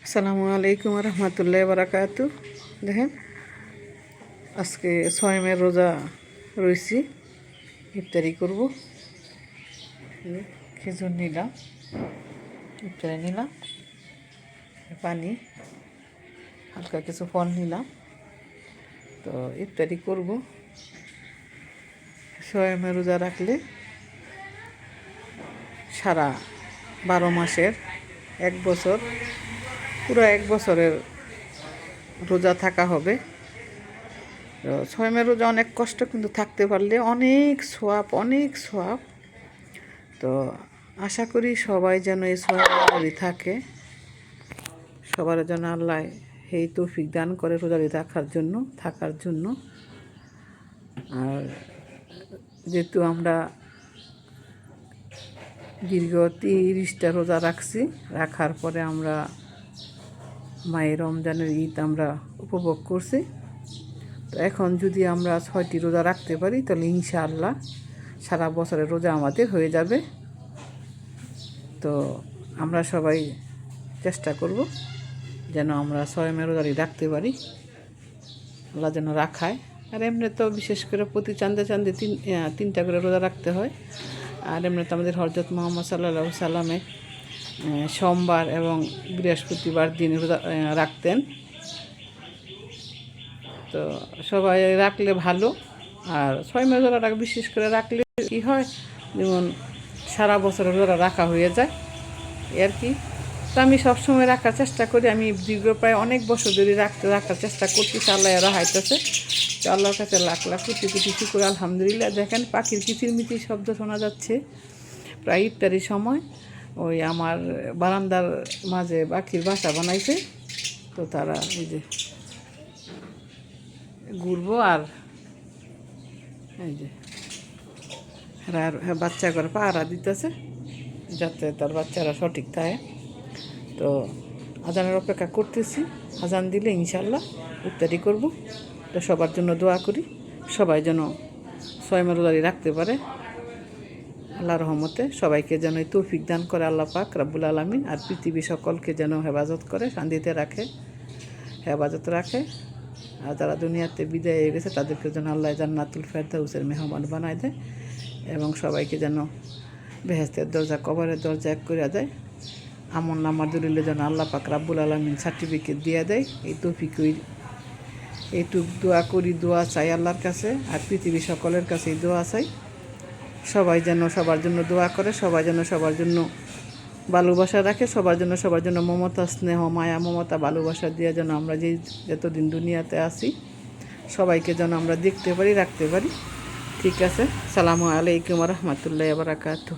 আসসালামু আলাইকুম রহমতুল্লাহ বারাকাতু। দেখেন আজকে সয়মের রোজা রয়েছি, ইফতারি করব। খেজুর নিলাম, ইফতারি নিলাম, পানি, হালকা কিছু ফল নিলাম। তো ইফতারি করব। সয়মের রোজা রাখলে সারা 12 মাসের 1 বছর, পুরো 1 বছরের রোজা থাকা হবে। তো সয়মের রোজা অনেক কষ্ট, কিন্তু থাকতে পারলে অনেক সোয়াব। তো আশা করি সবাই যেন এই সয়মে থাকে, সবার যেন আল্লাহ এই তৌফিক দান করে রোজারি থাকার জন্য। আর যেহেতু আমরা দীর্ঘ 30টা রোজা রাখার পরে আমরা মায়ের রমজানের ঈদ আমরা উপভোগ করছি। তো এখন যদি আমরা 6টি রোজা রাখতে পারি, তাহলে ইনশাআল্লাহ সারা বছরের রোজা আমাদের হয়ে যাবে। তো আমরা সবাই চেষ্টা করব যেন আমরা সয়মের রোজারি রাখতে পারি, আল্লাহ যেন রাখায়। আর এমনি তো বিশেষ করে প্রতি চাঁদে 3টা করে রোজা রাখতে হয়। আর এমনি তো আমাদের হযরত মুহাম্মদ সাল্লাল্লাহু আলাইহি সাল্লামে সোমবার এবং বৃহস্পতিবার দিন রোজা রাখতেন। তো সবাই রাখলে ভালো। আর সয়মের রোজাটা বিশেষ করে রাখলে কী হয়, যেমন সারা বছরের রোজা রাখা হয়ে যায় আর কি। তো আমি সবসময় রাখার চেষ্টা করি। আমি দীর্ঘ প্রায় অনেক বছর ধরে রাখার চেষ্টা করতেছি, আল্লাহ এরা হাইতেছে। তো আল্লাহর কাছে লাখ লাখ কোটি শুকর, আলহামদুলিল্লাহ। দেখেন পাখির কিচিরমিচির শব্দ শোনা যাচ্ছে প্রায় ইফতারির সময়। ওই আমার বারান্দার মাঝে পাখির বাসা বানাইছে। তো তারা এই যে ঘুরবো, আর এই যে বাচ্চা করে পাহারা দিতেছে যাতে তার বাচ্চারা সঠিক থাকে। তো আজানের অপেক্ষা করতেছি, আজান দিলে ইনশাল্লাহ ইফতারি করব। তো সবার জন্য দোয়া করি, সবাই যেন সয়মের রোজারি রাখতে পারে। আল্লাহর রহমতে সবাইকে যেন এই তৌফিক দান করে আল্লাহ পাক রব্বুল আলামিন। আর পৃথিবী সকলকে যেন হেফাজত করে, শান্তিতে হেফাজত রাখে। আর যারা দুনিয়াতে বিদায় হয়ে গেছে তাদেরকে যেন আল্লাহ জান্নাতুল ফেরদাউসের মেহমান বানায় দেয়, এবং সবাইকে যেন বেহেশতের দরজা, কবরের দরজা এক করে দেয়। আমল নামার দলিলে যেন আল্লাহ পাক রব্বুল আলামিন সার্টিফিকেট দিয়ে দেয়। এইটুক দোয়া করি, দোয়া চাই আল্লাহর কাছে। আর পৃথিবী সকলের কাছে এই দোয়া চাই, সবাই যেন সবার জন্য দোয়া করে, সবাই যেন সবার জন্য ভালোবাসা রাখে, সবার জন্য মমতা, স্নেহ, মায়া, মমতা, ভালোবাসা দিয়ে যেন আমরা যতদিন দুনিয়াতে আছি সবাইকে যেন আমরা দেখতে পারি, রাখতে পারি। ঠিক আছে। আসসালামু আলাইকুম রহমতুল্লাহ বারাকাতুহু।